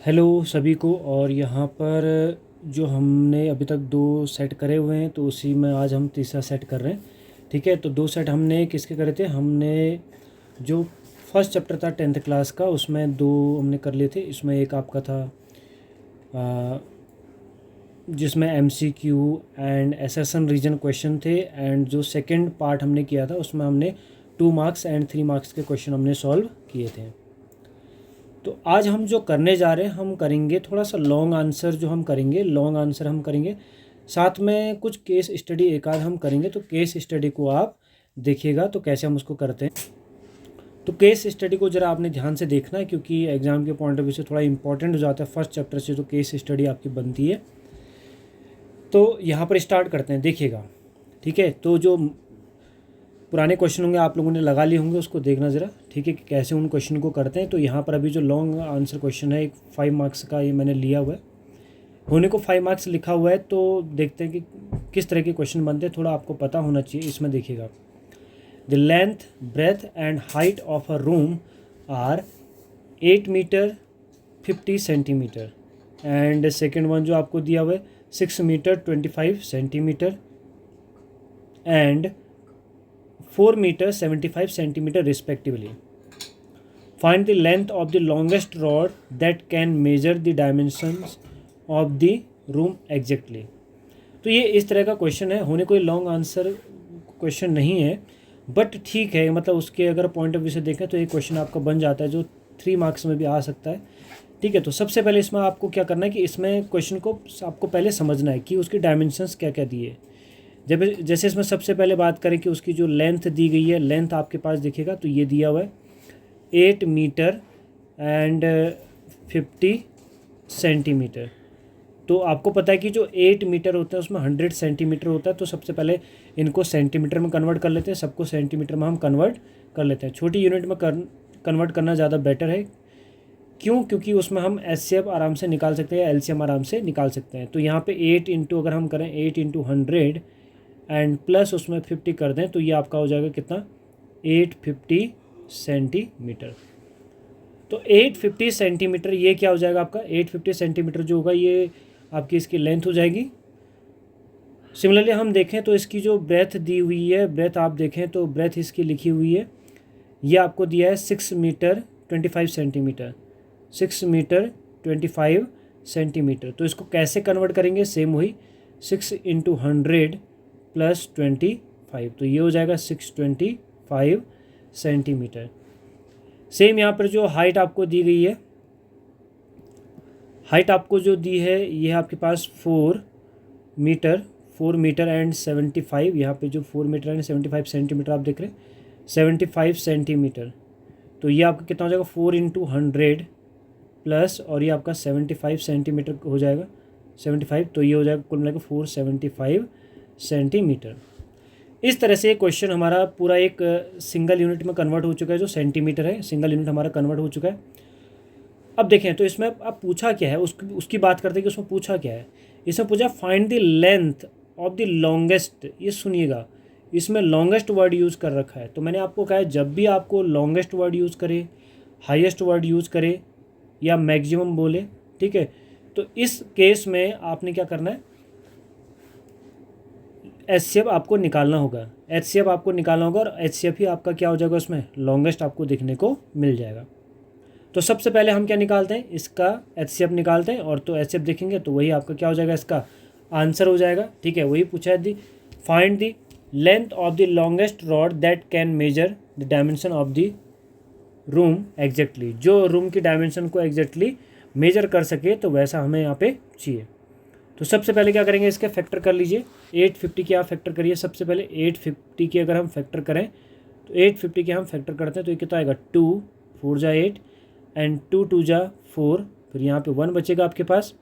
Hello सभी को। और यहाँ पर जो हमने अभी तक 2 सेट करे हुए हैं, तो उसी में आज हम तीसरा सेट कर रहे हैं। ठीक है, तो 2 सेट हमने किसके करे थे? हमने जो फर्स्ट चैप्टर था 10th क्लास का, उसमें 2 हमने कर लिए थे। इसमें एक आपका था जिसमें MCQ and assertion reason question थे, एंड जो सेकंड पार्ट हमने किया था उसमें हमने 2 मार्क्स एंड 3 मार्क्स के क्वेश्चन हमने सॉल्व किए थे। तो आज हम जो करने जा रहे हैं, हम करेंगे थोड़ा सा लॉन्ग आंसर। जो हम करेंगे लॉन्ग आंसर हम करेंगे, साथ में कुछ केस स्टडी एक आध हम करेंगे। तो केस स्टडी को आप देखिएगा तो कैसे हम उसको करते हैं। तो केस स्टडी को ज़रा आपने ध्यान से देखना है, क्योंकि एग्ज़ाम के पॉइंट ऑफ व्यू से थोड़ा इंपॉर्टेंट हो जाता है। फर्स्ट चैप्टर से जो केस स्टडी आपकी बनती है, तो यहाँ पर स्टार्ट करते हैं, देखिएगा। ठीक है, तो जो पुराने क्वेश्चन होंगे आप लोगों ने लगा लिए होंगे, उसको देखना ज़रा। ठीक है, कि कैसे उन क्वेश्चन को करते हैं। तो यहाँ पर अभी जो लॉन्ग आंसर क्वेश्चन है, एक 5 मार्क्स का, ये मैंने लिया हुआ है। होने को 5 मार्क्स लिखा हुआ है, तो देखते हैं कि किस तरह के क्वेश्चन बनते हैं। थोड़ा आपको पता होना चाहिए। इसमें देखिएगा, the length, breadth and height of a room are 8 metre 50 centimetre. And second one जो आपको दिया हुआ है 6 metre 25 centimetre and 4 metre 75 centimetre respectively. Find the length of the longest rod that can measure the dimensions of the room exactly. तो ये इस तरह का क्वेश्चन है। होने कोई लॉन्ग आंसर क्वेश्चन नहीं है, बट ठीक है, मतलब उसके अगर पॉइंट ऑफ व्यू से देखें तो ये क्वेश्चन आपका बन जाता है, जो 3 मार्क्स में भी आ सकता है। ठीक है, तो सबसे पहले इसमें आपको क्या करना है कि इसमें क्वेश्चन को आपको पहले समझना है कि उसकी डायमेंशंस क्या क्या दिए। जब जैसे इसमें सबसे पहले बात करें कि उसकी जो लेंथ दी गई है, लेंथ आपके पास दिखेगा तो ये दिया हुआ है 8 मीटर एंड 50 सेंटीमीटर। तो आपको पता है कि जो 8 मीटर होता है उसमें 100 सेंटीमीटर होता है। तो सबसे पहले इनको सेंटीमीटर में कन्वर्ट कर लेते हैं, सबको सेंटीमीटर में हम कन्वर्ट कर लेते हैं। छोटी यूनिट में कन्वर्ट करना ज़्यादा बेटर है। क्यों? क्योंकि उसमें हम HCF आराम से निकाल सकते हैं, LCM आराम से निकाल सकते हैं। तो यहाँ पे 8 इंटू अगर हम करें 8 इंटू 100 एंड प्लस उसमें 50 कर दें, तो ये आपका हो जाएगा कितना? 850 सेंटीमीटर। तो 850 सेंटीमीटर ये क्या हो जाएगा आपका? 850 सेंटीमीटर जो होगा ये आपकी इसकी लेंथ हो जाएगी। सिमिलरली हम देखें तो इसकी जो ब्रेथ दी हुई है, ब्रेथ आप देखें तो ब्रेथ इसकी लिखी हुई है, ये आपको दिया है 6 मीटर 25 सेंटीमीटर। 6 metre 25 centimetre. तो इसको कैसे कन्वर्ट करेंगे? सेम वही 6 इंटू 100 प्लस 25, तो ये हो जाएगा 625 सेंटीमीटर। सेम यहाँ पर जो हाइट आपको दी गई है, हाइट आपको जो दी है ये आपके पास 4 मीटर एंड 75। यहाँ पे जो 4 मीटर एंड 75 सेंटीमीटर आप देख रहे हैं, 75 सेंटीमीटर। तो ये आपका कितना हो जाएगा? 4 इंटू 100 प्लस और ये आपका 75 सेंटीमीटर हो जाएगा, 75। तो ये हो जाएगा कुल मिलाकर 475 सेंटीमीटर। इस तरह से क्वेश्चन हमारा पूरा एक सिंगल यूनिट में कन्वर्ट हो चुका है। जो सेंटीमीटर है, सिंगल यूनिट हमारा कन्वर्ट हो चुका है। अब देखें तो इसमें अब पूछा क्या है, उसकी बात करते हैं कि उसमें पूछा क्या है। इसमें पूछा find the length of the longest. ये सुनिएगा, इसमें लॉन्गेस्ट वर्ड यूज़ कर रखा है। तो मैंने आपको कहा है जब भी आपको लॉन्गेस्ट वर्ड यूज़ करे, हाईएस्ट वर्ड यूज़ करे या मैक्सिमम बोले, ठीक है, तो इस केस में आपने क्या करना है, HCF आपको निकालना होगा। HCF आपको निकालना होगा और HCF ही आपका क्या हो जाएगा, उसमें लॉन्गेस्ट आपको देखने को मिल जाएगा। तो सबसे पहले हम क्या निकालते हैं, इसका HCF निकालते हैं। और तो HCF देखेंगे तो वही आपका क्या हो जाएगा, इसका आंसर हो जाएगा। ठीक है, वही पूछा है, the find the length of the longest rod that can measure the dimension of the room exactly. जो रूम की डायमेंशन को एग्जैक्टली मेजर कर सके, तो वैसा हमें यहाँ पे चाहिए। तो सबसे पहले क्या करेंगे, इसके फैक्टर कर लीजिए। 850 के आप फैक्टर करिए। सबसे पहले 850 के अगर हम फैक्टर करें तो 850 के हम फैक्टर करते हैं तो ये कितना आएगा, 2 4 जा 8 एंड 2 2 जा 4, फिर यहाँ पे 1 बचेगा आपके पास,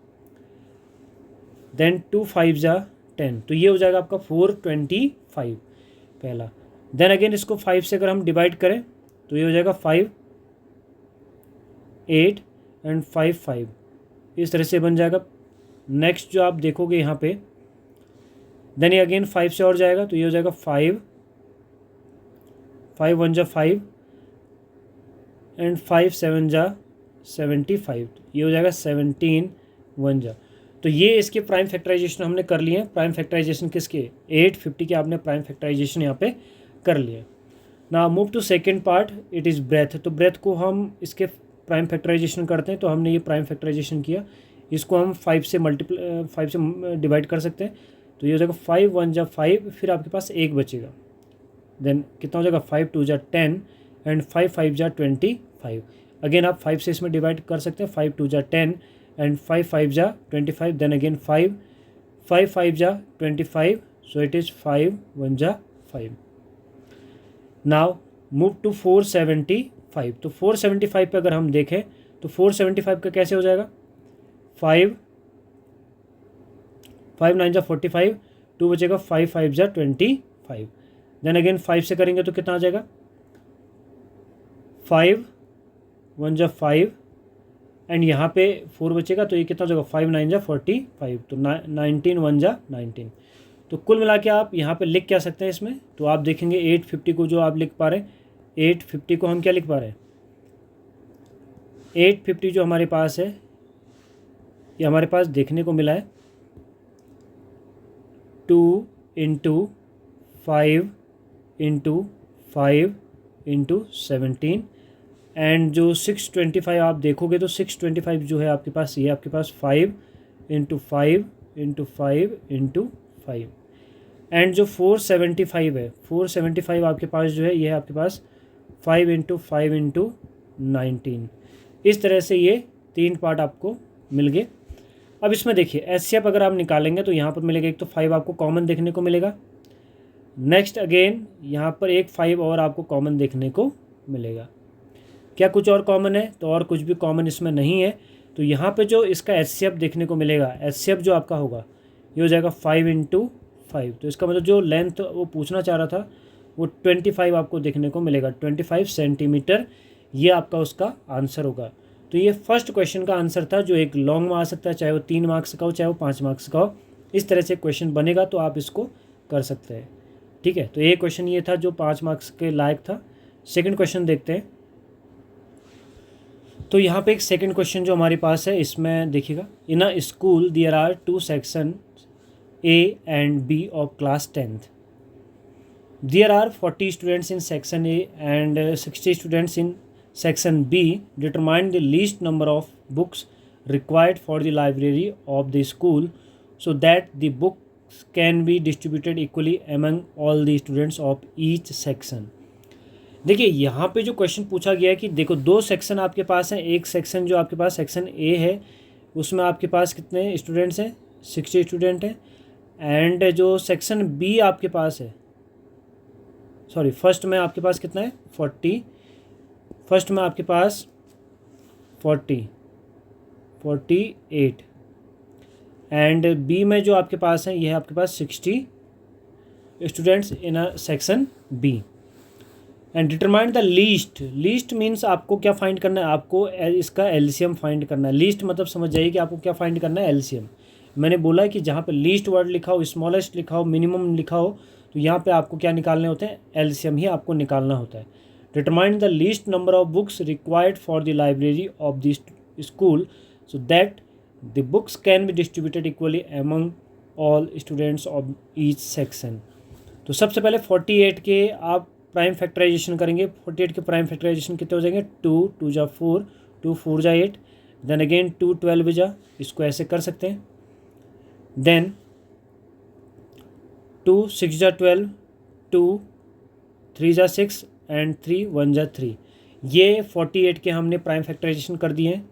देन 2 5 जा 10, तो ये हो जाएगा आपका 425 पहला। देन अगेन इसको 5 से अगर हम डिवाइड करें तो ये हो जाएगा 5 8 एंड 5 5, इस तरह से बन जाएगा। नेक्स्ट जो आप देखोगे यहाँ पे, देन ये अगेन 5 से और जाएगा तो ये हो जाएगा 5 5 1 जा 5 एंड 5 7 जा 75, ये हो जाएगा 17 1 जा। तो ये इसके प्राइम फैक्टराइजेशन हमने कर लिए हैं। प्राइम फैक्टराइजेशन किसके, 850 के आपने प्राइम फैक्टराइजेशन यहाँ पे कर लिए। ना move to second part, it is breadth. तो ब्रेथ को हम इसके प्राइम फैक्टराइजेशन करते हैं, तो हमने ये प्राइम फैक्टराइजेशन किया, इसको हम 5 से डिवाइड कर सकते हैं। तो ये हो जाएगा 5 1 जा 5, फिर आपके पास एक बचेगा, देन कितना हो जाएगा 5 2 जा 10 एंड 5 5 जा 25। अगेन आप 5 से इसमें डिवाइड कर सकते हैं, 5 2 जा 10 एंड 5 5 जा 25, देन अगेन 5 5 5 जा 25, सो इट इज़ 5 1 जा 5। Now move to 475। तो 475 पे अगर हम देखें तो 475 का कैसे हो जाएगा, 5 5 9 जा 45, 2 बचेगा 5 5 जा 25, देन अगेन 5 से करेंगे तो कितना आ जाएगा, 5 1 जा 5 एंड यहाँ पे 4 बचेगा, तो ये कितना हो जाएगा 5 9 जा 45, तो 19 1 जा 19। तो कुल मिला के आप यहाँ पे लिख क्या सकते हैं इसमें, तो आप देखेंगे 850 को जो आप लिख पा रहे हैं, 850 को हम क्या लिख पा रहे हैं, 850 जो हमारे पास है, ये हमारे पास देखने को मिला है 2 × 5 × 5 × 17 एंड जो 625 आप देखोगे तो 625 जो है आपके पास, ये आपके पास 5 × 5 × 5 × 5 एंड जो 475 है, 475 आपके पास जो है, ये है आपके पास 5 × 5 × 19। इस तरह से ये 3 पार्ट आपको मिल गए। अब इसमें देखिए एचसीएफ अगर आप निकालेंगे तो यहाँ पर मिलेगा, एक तो 5 आपको कॉमन देखने को मिलेगा, नेक्स्ट अगेन यहाँ पर एक 5 और आपको कॉमन देखने को मिलेगा। क्या कुछ और कॉमन है, तो और कुछ भी कॉमन इसमें नहीं है। तो यहाँ पे जो इसका एचसीएफ देखने को मिलेगा, एचसीएफ जो आपका होगा ये हो जाएगा 5 × 5। तो इसका मतलब जो लेंथ वो पूछना चाह रहा था वो 25 आपको देखने को मिलेगा, 25 सेंटीमीटर, ये आपका उसका आंसर होगा। तो ये फर्स्ट क्वेश्चन का आंसर था, जो एक लॉन्ग में आ सकता है, चाहे वो 3 मार्क्स का हो चाहे वो 5 मार्क्स का हो। इस तरह से क्वेश्चन बनेगा तो आप इसको कर सकते हैं, ठीक है। तो ये क्वेश्चन ये था जो 5 मार्क्स के लायक था। सेकंड क्वेश्चन देखते हैं। तो यहाँ पे एक सेकंड क्वेश्चन जो हमारे पास है, इसमें देखिएगा, in a school there are 2 section A and B of class 10th. There are 40 students in section A and 60 students in section B. Determine the least number of books required for the library of the school so that the books can be distributed equally among all the students of each section. देखिए यहाँ पे जो question पूछा गया है कि देखो 2 section आपके पास हैं, एक सेक्शन जो आपके पास सेक्शन A है उसमें आपके पास कितने स्टूडेंट्स हैं, 60 स्टूडेंट हैं, एंड जो सेक्शन बी आपके पास है, सॉरी फर्स्ट में आपके पास कितना है 40, फर्स्ट में आपके पास 48 एंड बी में जो आपके पास है ये है आपके पास 60 students in a section B. And determine the least means आपको क्या फाइंड करना है, आपको इसका एलसीएम फाइंड करना है। लीस्ट मतलब समझ जाइए कि आपको क्या फाइंड करना है, एलसीएम। मैंने बोला है कि जहाँ पे लीस्ट वर्ड लिखा हो, स्मॉलेस्ट लिखा हो, मिनिमम लिखा हो, तो यहाँ पे आपको क्या निकालने होते हैं, एलसीएम ही आपको निकालना होता है। Determine the least number of books required for the library of the school so that the books can be distributed equally among all students of each section. तो सबसे पहले 48 के आप प्राइम फैक्टराइजेशन करेंगे। 48 के प्राइम फैक्टराइजेशन कितने हो जाएंगे, 2 2 जा 4, 2 4 जा 8, देन अगेन 2 12 जा, इसको ऐसे कर सकते हैं, देन 2 6 जा 12, 2 3 जा 6 एंड 3 1 जा 3। ये 48 के हमने प्राइम फैक्टराइजेशन कर दिए हैं।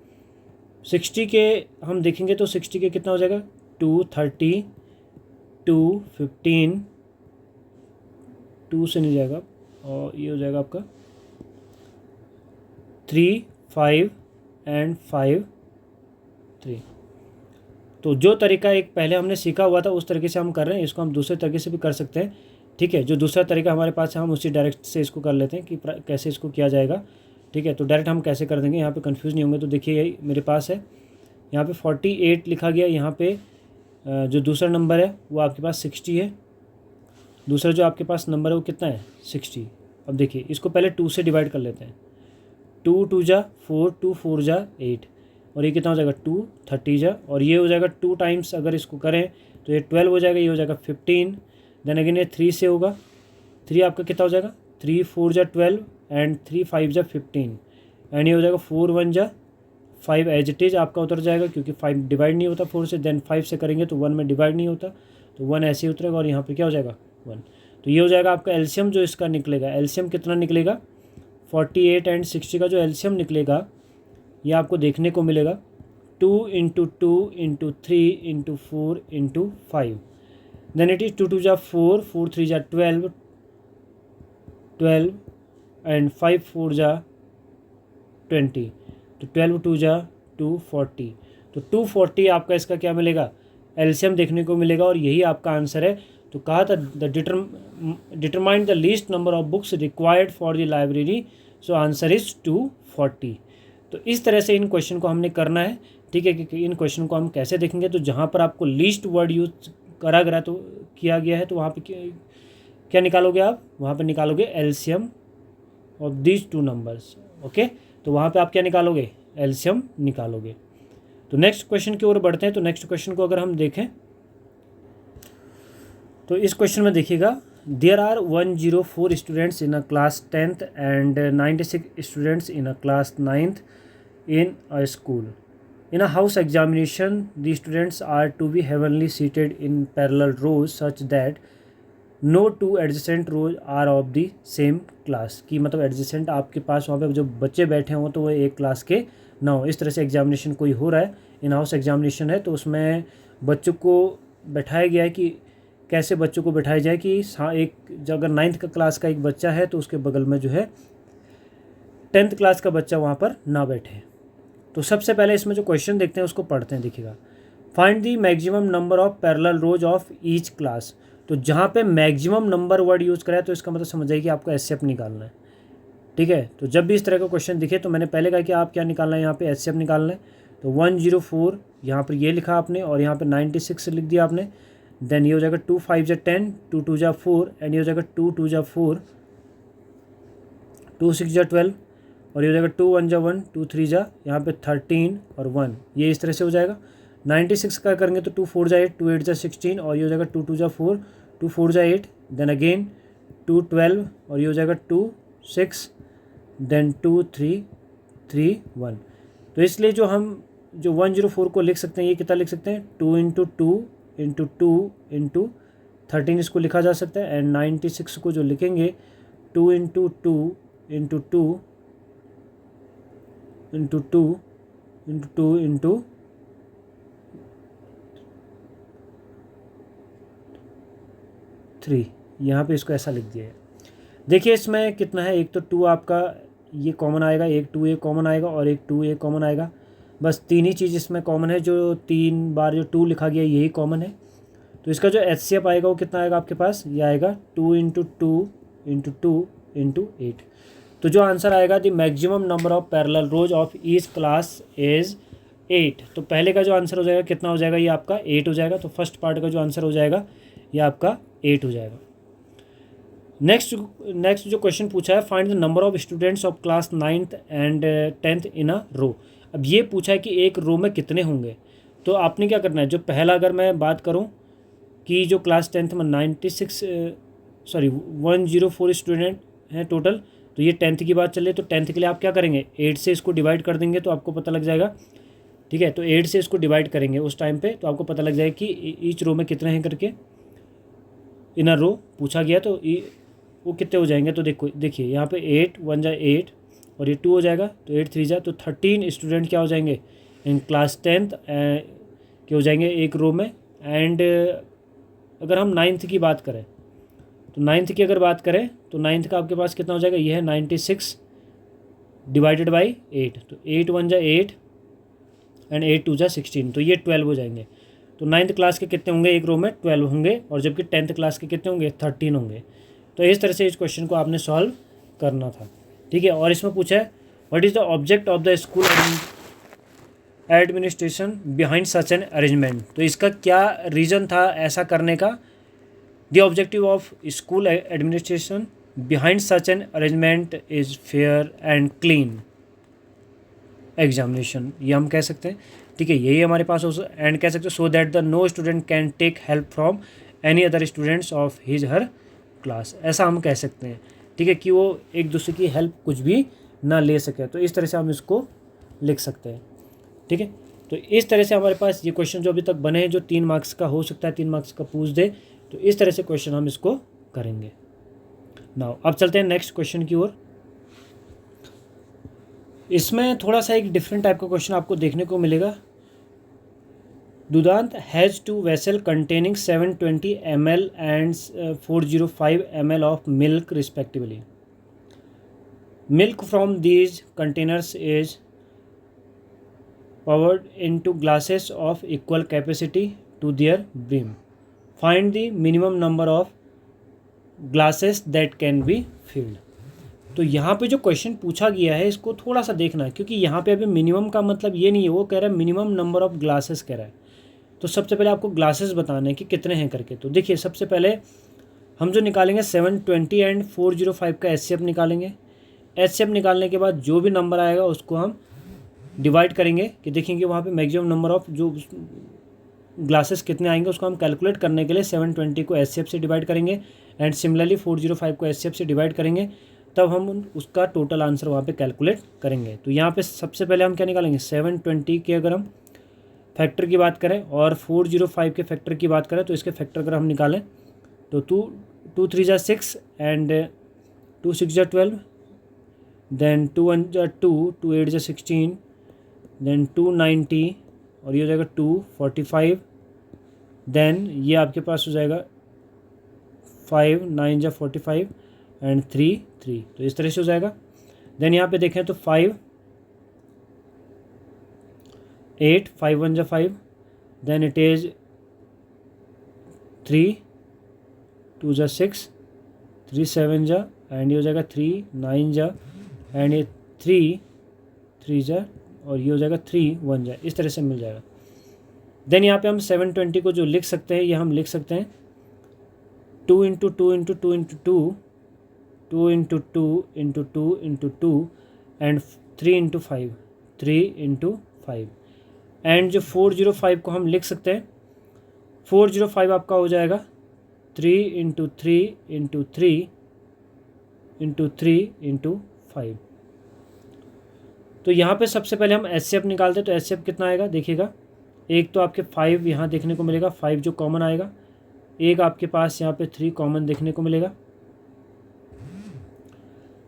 60 के हम देखेंगे तो 60 के कितना हो जाएगा, 2 30, 2 15, 2 से नहीं जाएगा और ये हो जाएगा आपका 3 5 एंड 5 3। तो जो तरीका एक पहले हमने सीखा हुआ था उस तरीके से हम कर रहे हैं, इसको हम दूसरे तरीके से भी कर सकते हैं, ठीक है। जो दूसरा तरीका हमारे पास है हम उसी डायरेक्ट से इसको कर लेते हैं कि कैसे इसको किया जाएगा, ठीक है। तो डायरेक्ट हम कैसे कर देंगे, यहाँ पे कंफ्यूज नहीं होंगे। तो देखिए यही मेरे पास है, यहाँ पे 48 लिखा गया, यहाँ पे जो दूसरा नंबर है वो आपके पास 60 है, दूसरा जो आपके पास नंबर है वो कितना है 60। अब देखिए इसको पहले 2 से डिवाइड कर लेते हैं, 2 2 जा 4, 2 4 जा 8, और ये कितना हो जाएगा 2 30 जा, और ये हो जाएगा 2 टाइम्स अगर इसको करें तो ये 12 हो जाएगा, ये हो जाएगा 15। देन अगेन ये 3 से होगा, 3 आपका कितना हो जाएगा 3 4 जा 12 एंड 3 5 जा 15, एंड ये हो जाएगा 4 1 जा 5 एज इट इज़ आपका उतर जाएगा, क्योंकि 5 डिवाइड नहीं होता 4 से। देन 5 से करेंगे तो 1 में डिवाइड नहीं होता, तो 1 ऐसे ही उतरेगा, और यहाँ पे क्या हो जाएगा 1। तो ये हो जाएगा आपका एलसीएम जो इसका निकलेगा, एलसीएम कितना निकलेगा 48 एंड 60 का जो एलसीएम निकलेगा ये आपको देखने को मिलेगा 2 × 2 × 3 × 4 × 5। देन इट इज़ 2 2 जा 4, 4 3 जा 12 एंड 5 4 जा 20, तो 12 2 जा 240, तो 240 आपका इसका क्या मिलेगा एलसीएम देखने को मिलेगा, और यही आपका आंसर है। तो कहा था determine the least number of books required for the library, so answer is 240। तो इस तरह से इन क्वेश्चन को हमने करना है, ठीक है। कि इन क्वेश्चन को हम कैसे देखेंगे, तो जहाँ पर आपको लीस्ट वर्ड यूज करा गया तो किया गया है, तो वहाँ पे क्या निकालोगे आप, वहाँ पे निकालोगे LCM of these 2 numbers, okay. तो वहाँ पे आप क्या निकालोगे एलसीएम निकालोगे। तो नेक्स्ट क्वेश्चन की ओर बढ़ते हैं। तो नेक्स्ट क्वेश्चन को अगर हम देखें तो इस क्वेश्चन में देखिएगा, there are 104 students in a class 10th and 96 students in a class 9th in a school. In a house examination, the students are to be heavily seated in parallel rows such that no 2 adjacent rows are of the same class। कि मतलब adjacent आपके पास वहाँ पे जो बच्चे बैठे हों तो वो एक क्लास के ना हो। इस तरह से एग्जामिनेशन कोई हो रहा है, इन हाउस एग्जामिनेशन है, तो उसमें बच्चों को बैठाया गया है कि कैसे बच्चों को बैठाया जाए कि एक जो अगर 9th का क्लास का एक बच्चा है तो उसके बगल में जो है 10th क्लास का बच्चा वहाँ पर ना बैठे। तो सबसे पहले इसमें जो क्वेश्चन देखते हैं उसको पढ़ते हैं। देखिएगा, find the maximum number of parallel rose of each class. तो जहाँ पे मैक्सिमम नंबर वर्ड यूज़ करा है तो इसका मतलब समझ जाइए कि आपको एचसीएफ निकालना है, ठीक है। तो जब भी इस तरह का क्वेश्चन दिखे तो मैंने पहले कहा कि आप क्या निकालना है, यहाँ पे एचसीएफ निकालना है। तो 104 यहाँ पर ये लिखा आपने, और यहाँ पर 96 लिख दिया आपने। देन ये हो जाएगा 2 5 जा 10, 2 2 जा 4, एंड ये हो जाएगा 2 2 जा 4, 2 6 जा 12, और ये हो जाएगा 2 1 जा 1, 2 3 जा यहाँ पे 13 और 1, ये इस तरह से हो जाएगा। 96 का करेंगे तो 2 4 जा 8, 2 8 जा 16, और ये हो जाएगा 2 2 जा 4, 2 4 जा 8, देन अगेन 2 12, और ये हो जाएगा 2 6, देन 2 3 3 1। तो इसलिए जो हम जो 104 को लिख सकते हैं, ये कितना लिख सकते हैं 2 × 2 × 2 × 13 इसको लिखा जा सकता है। एंड 96 को जो लिखेंगे 2 × 2 × 2 × 2 × 2 × 3, यहाँ पे इसको ऐसा लिख दिया है। देखिए इसमें कितना है, एक तो 2 आपका ये कॉमन आएगा, एक 2 ये कॉमन आएगा, और एक 2 ये कॉमन आएगा। बस 3 ही चीज़ इसमें कॉमन है, जो 3 बार जो 2 लिखा गया यही कॉमन है। तो इसका जो एचसीएफ आएगा वो कितना आएगा आपके पास, ये आएगा 2 × 2 × 2 × 8। तो जो आंसर आएगा the maximum number of parallel rose of each class is 8। तो पहले का जो आंसर हो जाएगा कितना हो जाएगा, ये आपका 8 हो जाएगा। तो फर्स्ट पार्ट का जो आंसर हो जाएगा ये आपका 8 हो जाएगा। नेक्स्ट जो क्वेश्चन पूछा है, find the number of students of class 9th and 10th इन अ रो। अब ये पूछा है कि एक रो में कितने होंगे। तो आपने क्या करना है, जो पहला अगर मैं बात करूं कि जो क्लास 10th में 104 स्टूडेंट हैं टोटल, तो ये 10th की बात चले तो 10th के लिए आप क्या करेंगे 8 से इसको डिवाइड कर देंगे तो आपको पता लग जाएगा, ठीक है। तो 8 से इसको डिवाइड करेंगे उस टाइम पे तो आपको पता लग जाएगा कि ईच रो में कितने हैं करके। इन अ रो पूछा गया तो वो कितने हो जाएंगे। तो देखिए यहाँ पे 8 1 जा 8, और ये 2 हो जाएगा, तो 8 3 जा, तो 13 स्टूडेंट क्या हो जाएंगे इन क्लास 10th के हो जाएंगे एक रो में। एंड अगर हम 9th की बात करें तो 9th की अगर बात करें तो 9th का आपके पास कितना हो जाएगा, ये है 96 डिवाइडेड बाई 8, तो 8 1 जा 8 एंड 8 2 जा 16, तो ये 12 हो जाएंगे। तो 9th क्लास के कितने होंगे एक रो में 12 होंगे, और जबकि 10th क्लास के कितने होंगे 13 होंगे। तो इस तरह से इस क्वेश्चन को आपने सॉल्व करना था, ठीक है। और इसमें पूछा है what is the object of the school administration behind such an arrangement. तो इसका क्या रीज़न था ऐसा करने का। The objective of school administration behind such an arrangement is fair and clean. Examination, ये हम कह सकते हैं। ठीक है, यही हमारे पास हो एंड कह सकते हैं so that the no student can take help from any other students of his her class, ऐसा हम कह सकते हैं। ठीक है, कि वो एक दूसरे की हेल्प कुछ भी ना ले सके, तो इस तरह से हम इसको लिख सकते हैं। ठीक है, तो इस तरह से हमारे पास ये क्वेश्चन जो अभी तक बने हैं, जो 3 मार्क्स का हो सकता है, 3 मार्क्स का पूछ दे, तो इस तरह से क्वेश्चन हम इसको करेंगे। नाउ अब चलते हैं नेक्स्ट क्वेश्चन की ओर। इसमें थोड़ा सा एक डिफरेंट टाइप का क्वेश्चन आपको देखने को मिलेगा। दुदांत has 2 vessel containing 720 ml and 405 ml of milk respectively. Milk from these containers is poured into glasses of equal capacity to their brim. Find the minimum number of glasses that can be filled. तो यहाँ पे जो question पूछा गया है इसको थोड़ा सा देखना है, क्योंकि यहाँ पे अभी मिनिमम का मतलब ये नहीं है, वो कह रहा है मिनिमम नंबर ऑफ ग्लासेस कह रहा है। तो सबसे पहले आपको ग्लासेस बताने हैं कि कितने हैं करके। तो देखिए, सबसे पहले हम जो निकालेंगे 720 एंड 405 का HCF निकालेंगे। HCF निकालने के बाद जो भी नंबर आएगा उसको हम डिवाइड करेंगे, कि देखेंगे वहाँ पे मैक्सिमम नंबर ऑफ जो ग्लासेस कितने आएंगे, उसको हम कैलकुलेट करने के लिए 720 को HCF से डिवाइड करेंगे एंड सिमिलरली 405 को HCF से डिवाइड करेंगे, तब हम उसका टोटल आंसर वहाँ पे कैलकुलेट करेंगे। तो यहाँ पे सबसे पहले हम क्या निकालेंगे, 720 के अगर हम फैक्टर की बात करें और 405 के फैक्टर की बात करें, तो इसके फैक्टर अगर हम निकालें तो 2 3 जा 6 एंड 2 6 जा 12, देन 2 1 जा 2, 2 8 जा 16, देन 290 और ये हो जाएगा 245, देन ये आपके पास हो जाएगा 5 9 जा 45 एंड 3 3, तो इस तरह से हो जाएगा। देन यहाँ पे देखें तो 5 8 5 1 जा 5, देन इट इज़ 3 2 जा 6 3 7 जा एंड ये हो जाएगा 3 9 जा एंड ये 3 3 जा और ये हो जाएगा 3 1 जा, इस तरह से मिल जाएगा। देन यहाँ पे हम 720 को जो लिख सकते हैं, ये हम लिख सकते हैं 2 into 2 into 2 into 2, 2 into 2 into 2 into 2 and 3 into 5, 3 into 5। And जो 405 को हम लिख सकते हैं, 405 आपका हो जाएगा 3 इंटू 3 इंटू 3 इंटू 3 इंटू 5। तो यहाँ पे सबसे पहले हम HCF निकालते हैं, तो HCF कितना आएगा देखिएगा, एक तो आपके 5 यहाँ देखने को मिलेगा, 5 जो कॉमन आएगा, एक आपके पास यहाँ पे 3 कॉमन देखने को मिलेगा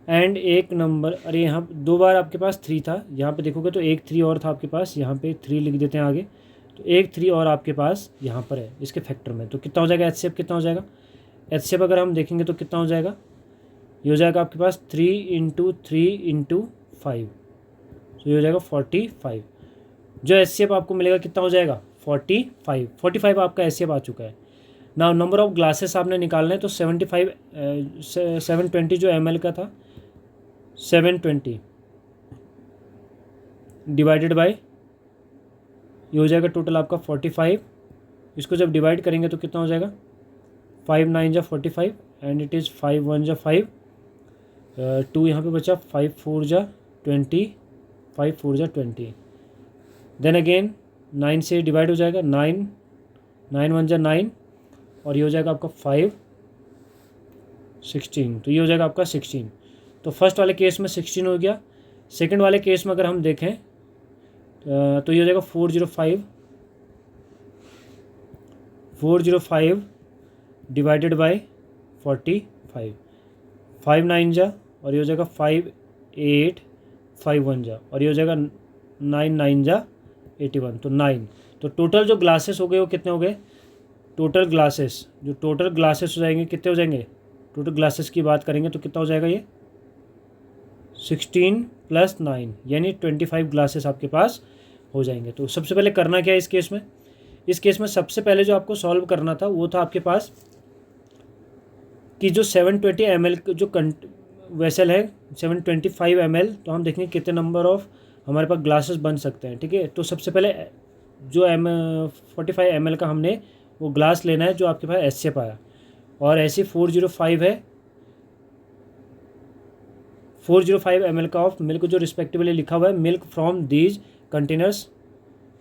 एंड एक नंबर, अरे यहाँ 2 बार आपके पास 3 था, यहाँ पे देखोगे तो एक 3 और था आपके पास, यहाँ पे 3 लिख देते हैं आगे, तो एक 3 और आपके पास यहाँ पर है इसके फैक्टर में। तो कितना हो जाएगा HCF, कितना हो जाएगा HCF अगर हम देखेंगे तो कितना हो जाएगा, ये हो जाएगा आपके पास 3 इंटू 3 इंटू 5, तो ये हो जाएगा 45। जो HCF आपको मिलेगा कितना हो जाएगा 45 आपका HCF आ चुका है। नाउ नंबर ऑफ ग्लासेस आपने निकालना है, तो 720 जो ml का था, 720 डिवाइडेड बाय ये हो जाएगा टोटल आपका 45। इसको जब डिवाइड करेंगे तो कितना हो जाएगा, 5 9 जा 45 एंड इट इज़ 5 1 जा 5, 2 यहाँ पे बचा, 5 4 जा 20, 5 4 जा 20, देन अगेन 9 से डिवाइड हो जाएगा, 9 9 1 जा 9 और ये हो जाएगा आपका 5 16, तो ये हो जाएगा आपका 16। तो फर्स्ट वाले केस में 16 हो गया। सेकंड वाले केस में अगर हम देखें तो ये हो जाएगा 405 डिवाइडेड बाय 45, 5 9 जा और ये हो जाएगा 5 8 5 1 जा और ये हो जाएगा 9 9 जा 81, तो 9। तो टोटल जो ग्लासेस हो गए वो कितने हो गए, टोटल ग्लासेस हो जाएंगे, कितने हो जाएंगे, टोटल ग्लासेस की बात करेंगे तो कितना हो जाएगा, ये 16 + 9 यानी 25 ग्लासेस आपके पास हो जाएंगे। तो सबसे पहले करना क्या है इस केस में सबसे पहले जो आपको सॉल्व करना था वो था आपके पास कि जो 720 ml जो वेसल है 725 ml, तो हम देखेंगे कितने नंबर ऑफ हमारे पास ग्लासेस बन सकते हैं। ठीक है, तो सबसे पहले जो 45 ml का हमने वो ग्लास लेना है जो आपके पास HCF आया, और ऐसे 405 है, 405 ml का ऑफ मिल्क जो रिस्पेक्टिवली लिखा हुआ है मिल्क फ्रॉम दीज कंटेनर्स।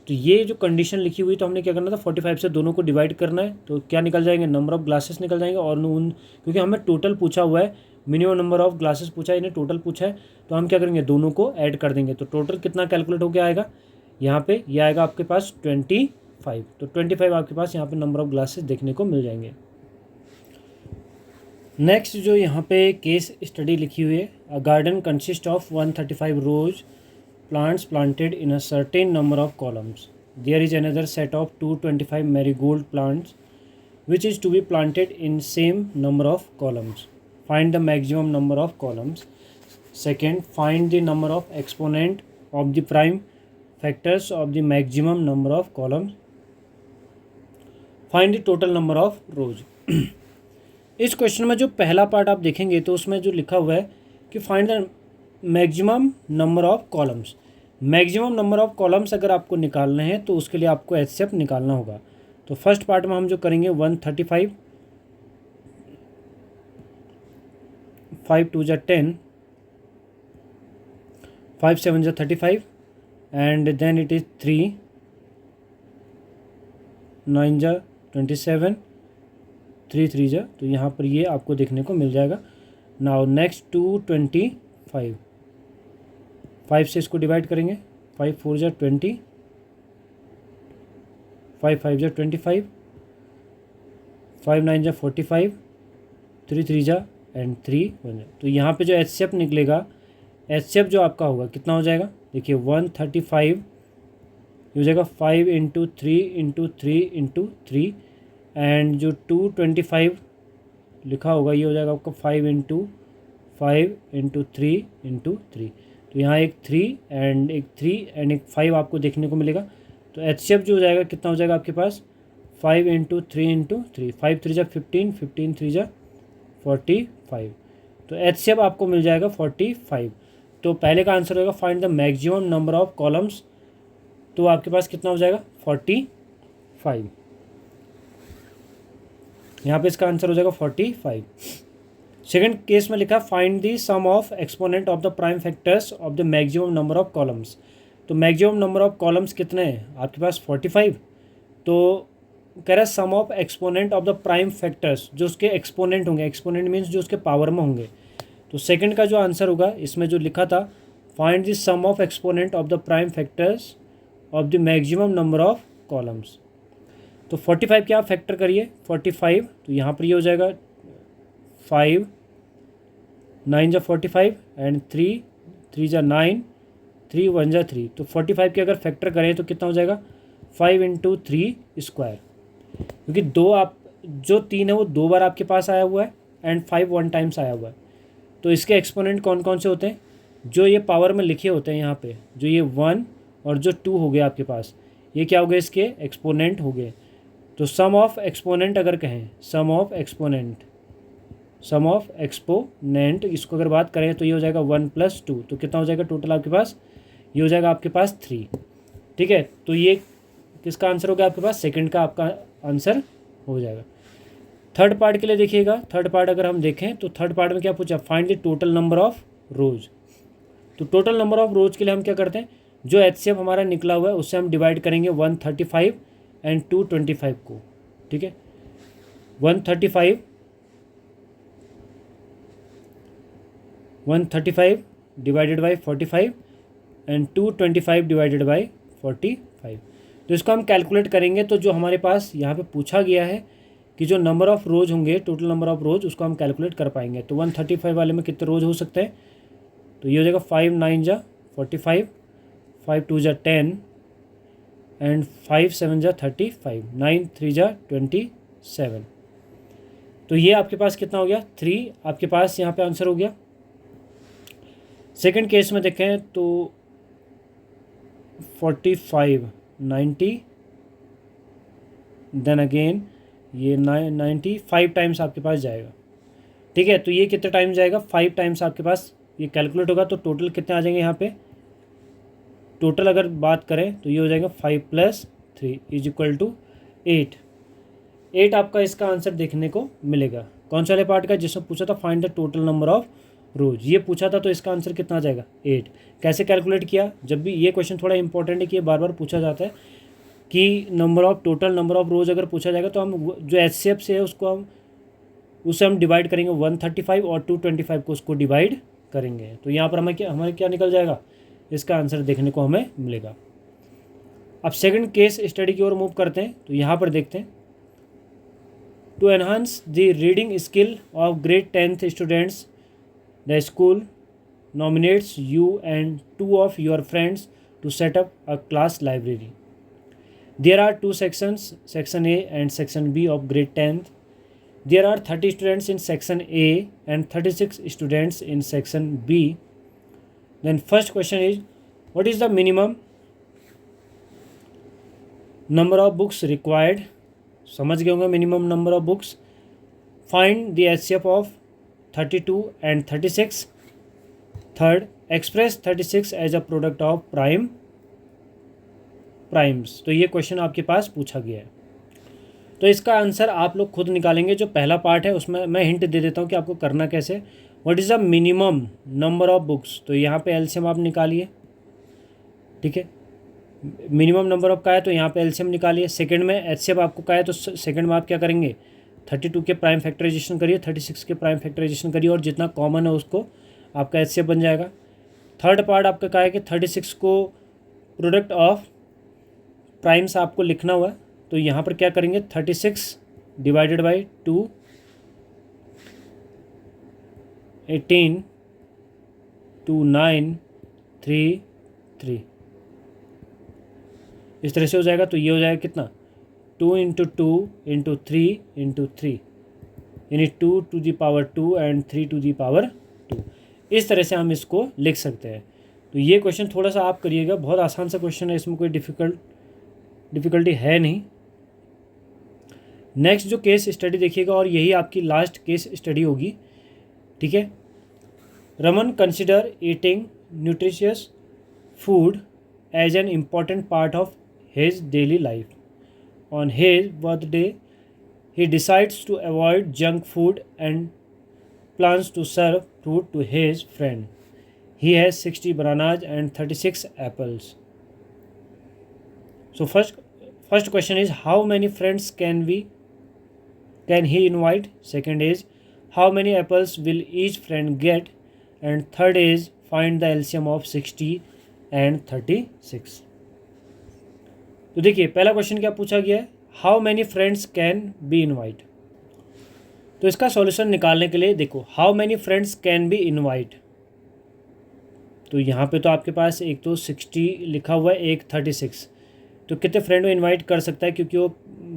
तो ये जो कंडीशन लिखी हुई तो हमने क्या करना था 45 से दोनों को डिवाइड करना है। तो क्या निकल जाएंगे, नंबर ऑफ ग्लासेस निकल जाएंगे। और उन क्योंकि हमें टोटल पूछा हुआ है, मिनिमम नंबर ऑफ ग्लासेस पूछा है, इन्हें टोटल पूछा है, तो हम क्या करेंगे दोनों को ऐड कर देंगे। तो टोटल कितना कैलकुलेट होकर आएगा यहाँ पे, ये आएगा आपके पास 25। तो 25 आपके पास यहाँ पे नंबर ऑफ ग्लासेस देखने को मिल जाएंगे। नेक्स्ट जो यहाँ पे केस स्टडी लिखी हुई है, a garden consist of 135 rose plants planted in a certain number of columns. There is another set of 225 marigold plants which is to be planted in same number of columns. Find the maximum number of columns. Second, find the number of exponent of the prime factors of the maximum number of columns. Find the total number of rows. इस question में जो पहला part आप देखेंगे तो उसमें जो लिखा हुआ है कि find the maximum number of columns. Maximum number of columns अगर आपको निकालने हैं तो उसके लिए आपको एचसीएफ निकालना होगा। तो फर्स्ट पार्ट में हम जो करेंगे 135, 5 2 जा 10, 5 7 जा 35 एंड देन इट इज़ 3 9 जा 27, 3 3 जा, तो यहाँ पर ये आपको देखने को मिल जाएगा। नाउ नेक्स्ट 225, 5 से इसको डिवाइड करेंगे, 5 4 जा 20, 5 5 जा 25, 5 9 जा 45, 3 3 जा एंड 3 1 जा। तो यहाँ पे जो एचसीएफ निकलेगा, एचसीएफ जो आपका होगा कितना हो जाएगा, देखिए 135 ये हो जाएगा 5 इंटू 3 इंटू 3 इंटू 3 एंड जो 225 लिखा होगा ये हो जाएगा आपका 5 इंटू 3 इंटू 3। तो यहाँ एक 3 एंड एक 3 एंड एक 5 आपको देखने को मिलेगा। तो एचसीएफ जो हो जाएगा कितना हो जाएगा आपके पास, 5 इंटू 3 इंटू 3, 5 3 जा 15, 15 3 जा 45। तो एचसीएफ आपको मिल जाएगा 45। तो पहले का आंसर होगा find the maximum number of columns, तो आपके पास कितना हो जाएगा 45। यहाँ पे इसका आंसर हो जाएगा 45। सेकंड केस में लिखा find the sum of exponent of the prime factors of the maximum number of columns. तो मैक्सिमम नंबर ऑफ कॉलम्स कितने हैं आपके पास 45। तो कह रहा है sum of exponent of the prime factors, जो उसके एक्सपोनेंट होंगे, एक्सपोनेंट मीन्स जो उसके पावर में होंगे। तो सेकंड का जो आंसर होगा इसमें जो लिखा था find the sum of exponent of the prime factors of the maximum number of columns. तो 45 क्या फैक्टर करिए 45, तो यहाँ पर ये हो जाएगा 5 9 जा 45 एंड 3 3 जा 9, 3 1 जा 3। तो 45 के अगर फैक्टर करें तो कितना हो जाएगा 5 इंटू 3 स्क्वायर, क्योंकि दो आप जो 3 है वो 2 बार आपके पास आया हुआ है एंड 5 1 टाइम्स आया हुआ है। तो इसके एक्सपोनेंट कौन कौन से होते हैं, जो ये पावर में लिखे होते हैं यहाँ पे, जो ये 1 और जो 2 हो गए आपके पास, ये क्या हो गए इसके एक्सपोनेंट हो गए। तो सम ऑफ एक्सपोनेंट अगर कहें, सम ऑफ एक्सपोनेंट इसको अगर बात करें तो ये हो जाएगा 1 + 2। तो कितना हो जाएगा टोटल आपके पास, ये हो जाएगा आपके पास 3। ठीक है, तो ये किसका आंसर हो गया आपके पास, सेकंड का आपका आंसर हो जाएगा। थर्ड पार्ट के लिए देखिएगा, थर्ड पार्ट अगर हम देखें तो थर्ड पार्ट में क्या पूछा find the total number of रोज। तो टोटल नंबर ऑफ रोज के लिए हम क्या करते हैं, जो एचसीएफ हमारा निकला हुआ है उससे हम डिवाइड करेंगे 135 एंड 225 को। ठीक है, 135 divided by 45 and 225 divided by 45। तो इसको हम कैलकुलेट करेंगे तो जो हमारे पास यहाँ पे पूछा गया है कि जो नंबर ऑफ़ रोज होंगे, टोटल नंबर ऑफ़ रोज, उसको हम कैलकुलेट कर पाएंगे। तो 135 वाले में कितने रोज हो सकते हैं, तो ये हो जाएगा 5 9 जा 45, 5 2 जा 10 एंड 5 7 जा 35, 9 3 जा 27। तो ये आपके पास कितना हो गया 3 आपके पास यहाँ पे आंसर हो गया। सेकंड केस में देखें तो 45 90 देन अगेन ये 95 टाइम्स आपके पास जाएगा। ठीक है, तो ये कितने टाइम्स जाएगा 5 टाइम्स आपके पास ये कैलकुलेट होगा। तो टोटल कितने आ जाएंगे यहाँ पे, टोटल अगर बात करें तो ये हो जाएगा 5 + 3 = 8 आपका इसका आंसर देखने को मिलेगा। कौन सा वाले पार्ट का, जिसमें पूछा था find the total number of rose, ये पूछा था, तो इसका आंसर कितना आ जाएगा 8। कैसे कैलकुलेट किया, जब भी ये क्वेश्चन थोड़ा इंपॉर्टेंट है कि ये बार बार पूछा जाता है कि टोटल नंबर ऑफ रोज़ अगर पूछा जाएगा तो हम जो एचसीएफ से है उससे हम डिवाइड करेंगे 135 और 225 को उसको डिवाइड करेंगे, तो यहाँ पर हमारे क्या निकल जाएगा, इसका आंसर देखने को हमें मिलेगा। अब सेकंड केस स्टडी की ओर मूव करते हैं, तो यहाँ पर देखते हैं, to enhance the reading skill of grade 10th students the school nominates you and 2 of your friends to set up a class library. There are 2 sections, section A and section B of grade 10th. There are 30 students in section A and 36 students in section B. Then first question is, what is the minimum number of books required? समझ गए होंगे minimum number of books. Find the HCF of 32 and 36. Third, express 36 as a product of primes. तो ये question आपके पास पूछा गया है, तो इसका आंसर आप लोग खुद निकालेंगे। जो पहला पार्ट है उसमें मैं हिंट दे देता हूँ कि आपको करना कैसे। What is the minimum number of books, तो यहाँ पे एलसीएम आप निकालिए, ठीक है। मिनिमम नंबर ऑफ का है तो यहाँ पे एलसीएम निकालिए। सेकंड में एचसीएफ आपको का है तो सेकंड में आप क्या करेंगे, 32 के प्राइम फैक्टराइजेशन करिए, 36 के प्राइम फैक्टराइजेशन करिए और जितना कॉमन है उसको आपका एचसीएफ बन जाएगा। थर्ड पार्ट आपका क्या है कि 36 को प्रोडक्ट ऑफ प्राइम्स आपको लिखना हुआ है, तो यहाँ पर क्या करेंगे, 36 डिवाइडेड बाई 2, 18, 2, 9, 3, 3, इस तरह से हो जाएगा। तो ये हो जाएगा कितना, 2 × 2 × 3 × 3, यानी 2 to the power 2 and 3 to the power 2। इस तरह से हम इसको लिख सकते हैं। तो ये क्वेश्चन थोड़ा सा आप करिएगा, बहुत आसान सा क्वेश्चन है, इसमें कोई डिफ़िकल्टी है नहीं। नेक्स्ट जो केस स्टडी देखिएगा, और यही आपकी लास्ट केस स्टडी होगी, ठीक है। Raman consider eating nutritious food as an important part of his daily life. On his birthday he decides to avoid junk food and plans to serve fruit to his friend. He has 60 bananas and 36 apples. So first question is, how many friends can he invite? Second is, how many apples will each friend get? And third is, find the LCM of 60 and 36. तो देखिए पहला question क्या पूछा गया है, how many friends can be invite। तो इसका solution निकालने के लिए देखो, how many friends can be invite, तो यहाँ पे तो आपके पास एक तो 60 लिखा हुआ है, एक 36, तो कितने फ्रेंड को इनवाइट कर सकता है, क्योंकि वो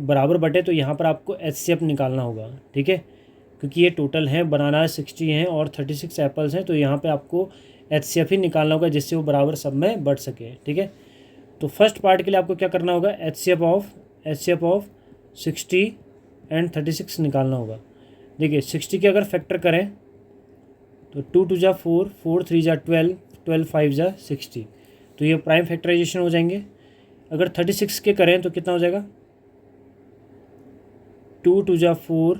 बराबर बटे, तो यहाँ पर आपको एचसीएफ निकालना होगा, ठीक है। क्योंकि ये टोटल हैं, बनाना 60 हैं और 36 एप्पल्स हैं, तो यहाँ पे आपको एचसीएफ ही निकालना होगा जिससे वो बराबर सब में बढ़ सके, ठीक है। तो फर्स्ट पार्ट के लिए आपको क्या करना होगा, एचसीएफ ऑफ 60 एंड 36 निकालना होगा। देखिए 60 के अगर फैक्टर करें तो 2 × 2 = 4, 4 × 3 = 12, 12 × 5 = 60, तो ये प्राइम फैक्टराइजेशन हो जाएंगे। अगर 36 के करें तो कितना हो जाएगा, 2 × 2 = 4,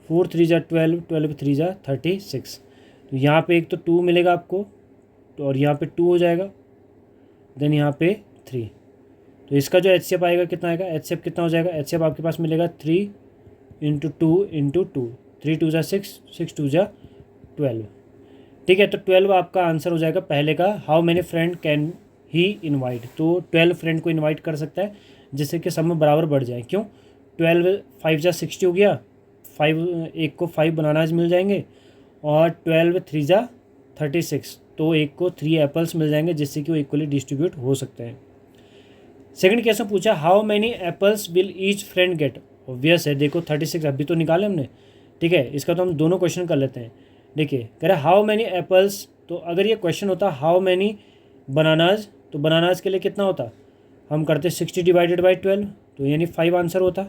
4 × 3 = 12, 12 × 3 = 36, तो यहाँ पे एक तो 2 मिलेगा आपको, तो और यहाँ पे 2 हो जाएगा, देन यहाँ पे 3, तो इसका जो एचसीएफ आएगा कितना आएगा, एचसीएफ कितना हो जाएगा, एचसीएफ आपके पास मिलेगा 3 × 2 × 2, 3 × 2 = 6, 6 × 2 = 12, ठीक है। तो 12 आपका आंसर हो जाएगा पहले का, how many friend can he invite, तो 12 फ्रेंड को इनवाइट कर सकता है, जिससे कि सब में बराबर बढ़ जाए। क्यों, 12 5 × 60 हो गया, 5 एक को 5 बनानाज मिल जाएंगे, और 12 3 × 36, तो एक को 3 एप्पल्स मिल जाएंगे, जिससे कि वो इक्वली डिस्ट्रीब्यूट हो सकते हैं। सेकंड केस में पूछा, how many apples will each friend gate. Obvious है, देखो 36 अभी तो निकाले हमने, ठीक है। इसका तो हम दोनों क्वेश्चन कर लेते हैं। देखिए कह रहे हाउ मैनी एप्पल्स, तो अगर ये क्वेश्चन होता हाउ मैनी बनानाज, तो बनानाज के लिए कितना होता, हम करते 60 डिवाइडेड बाई 12, तो यानी 5 आंसर होता।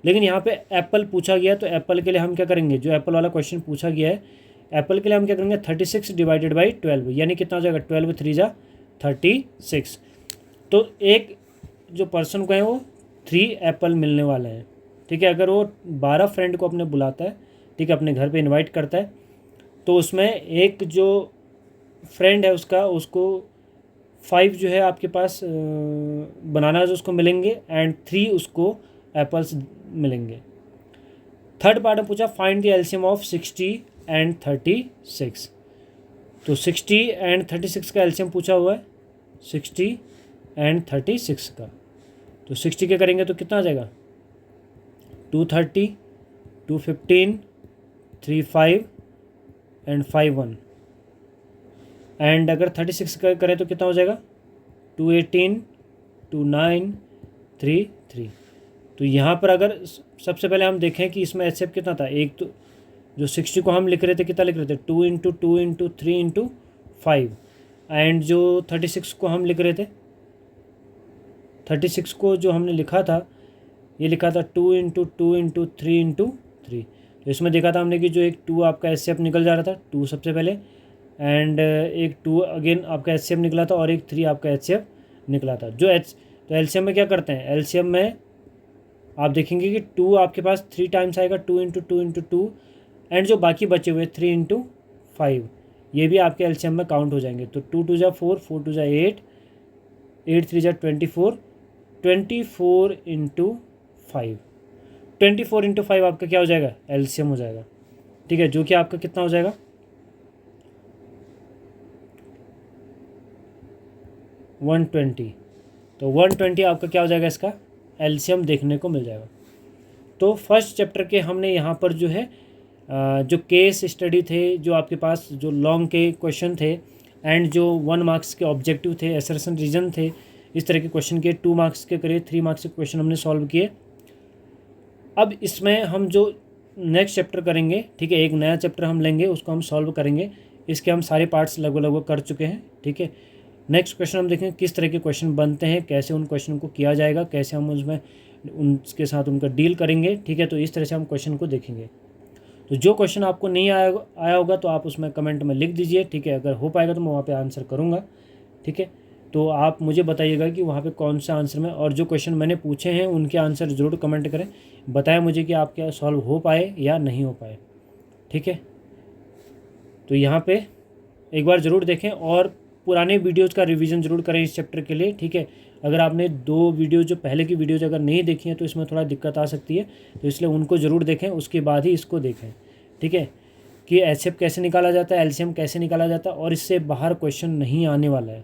लेकिन यहाँ पे एप्पल पूछा गया, तो एप्पल के लिए हम क्या करेंगे, जो एप्पल वाला क्वेश्चन पूछा गया है, एप्पल के लिए हम क्या करेंगे, 36 डिवाइडेड बाई 12, यानी कितना हो जाएगा, 12 × 3 = 36। तो एक जो पर्सन को है वो 3 एप्पल मिलने वाले हैं, ठीक है। अगर वो 12 फ्रेंड को अपने बुलाता है, ठीक है, अपने घर पे इनवाइट करता है, तो उसमें एक जो फ्रेंड है उसका, उसको 5 जो है आपके पास बनानाज उसको मिलेंगे एंड 3 उसको एप्पल्स मिलेंगे। थर्ड पार्ट में पूछा find the LCM of 60 and 36। तो 60 एंड 36 का एलसीएम पूछा हुआ है, 60 एंड 36 का। तो 60 के करेंगे तो कितना आ जाएगा, 230, 215, 35 एंड 51। एंड अगर 36 का करें तो कितना हो जाएगा, 218, 29, 33। तो यहाँ पर अगर सबसे पहले हम देखें कि इसमें एचसीएफ कितना था, एक तो जो 60 को हम लिख रहे थे कितना लिख रहे थे, 2 इंटू 2 इंटू 3 इंटू 5। एंड जो 36 को हम लिख रहे थे, 36 को जो हमने लिखा था, ये लिखा था 2 इंटू 2 इंटू 3 इंटू 3। तो इसमें देखा था हमने कि जो एक 2 आपका एचसीएफ निकल जा रहा था, 2 सबसे पहले, एंड एक 2 अगेन आपका एचसीएफ निकला था और एक 3 आपका एचसीएफ निकला था। तो एलसीएम में क्या करते हैं, एलसीएम में आप देखेंगे कि 2 आपके पास 3 टाइम्स आएगा, 2 इंटू 2 इंटू 2, एंड जो बाकी बचे हुए 3 इंटू 5 ये भी आपके एलसीएम में काउंट हो जाएंगे। तो 2 2 जा 4, 4 2 जा 8, 8 3 जा 24, 24 इंटू 5, 24 इंटू 5 आपका क्या हो जाएगा, एलसीएम हो जाएगा। ठीक है, जो कि आपका कितना हो जाएगा, 120। तो 120 आपका क्या हो जाएगा, इसका एलसीएम देखने को मिल जाएगा। तो फर्स्ट चैप्टर के हमने यहाँ पर जो है जो केस स्टडी थे, जो आपके पास जो लॉन्ग के क्वेश्चन थे एंड जो 1 मार्क्स के ऑब्जेक्टिव थे, असर्शन रीजन थे, इस तरह के क्वेश्चन के 2 मार्क्स के करीब 3 मार्क्स के क्वेश्चन हमने सॉल्व किए। अब इसमें हम जो नेक्स्ट चैप्टर करेंगे, ठीक है, एक नया चैप्टर हम लेंगे, उसको हम सॉल्व करेंगे। इसके हम सारे पार्ट्स लगभग कर चुके हैं। ठीक है, नेक्स्ट क्वेश्चन हम देखेंगे किस तरह के क्वेश्चन बनते हैं, कैसे उन क्वेश्चन को किया जाएगा, कैसे हम उसमें उनके साथ उनका डील करेंगे। ठीक है, तो इस तरह से हम क्वेश्चन को देखेंगे। तो जो क्वेश्चन आपको नहीं आया होगा तो आप उसमें कमेंट में लिख दीजिए। ठीक है, अगर हो पाएगा तो मैं वहाँ पे आंसर करूँगा। ठीक है, तो आप मुझे बताइएगा कि वहाँ पे कौन सा आंसर में, और जो क्वेश्चन मैंने पूछे हैं उनके आंसर ज़रूर कमेंट करें, बताएं मुझे कि आप क्या सॉल्व हो पाए या नहीं हो पाए। ठीक है, तो यहाँ पे एक बार ज़रूर देखें और पुराने वीडियोज़ का रिवीजन ज़रूर करें इस चैप्टर के लिए। ठीक है, अगर आपने 2 वीडियो जो पहले की वीडियोज़ अगर नहीं देखी हैं तो इसमें थोड़ा दिक्कत आ सकती है, तो इसलिए उनको ज़रूर देखें, उसके बाद ही इसको देखें। ठीक है, कि एचसीएफ कैसे निकाला जाता है, एलसीएम कैसे निकाला जाता है, और इससे बाहर क्वेश्चन नहीं आने वाला है,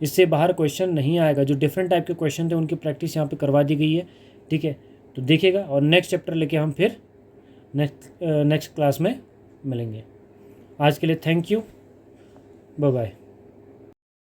इससे बाहर क्वेश्चन नहीं आएगा। जो डिफरेंट टाइप के क्वेश्चन थे उनकी प्रैक्टिस यहाँ पे करवा दी गई है। ठीक है, तो देखिएगा, और नेक्स्ट चैप्टर लेके हम फिर नेक्स्ट क्लास में मिलेंगे। आज के लिए थैंक यू, बाय बाय।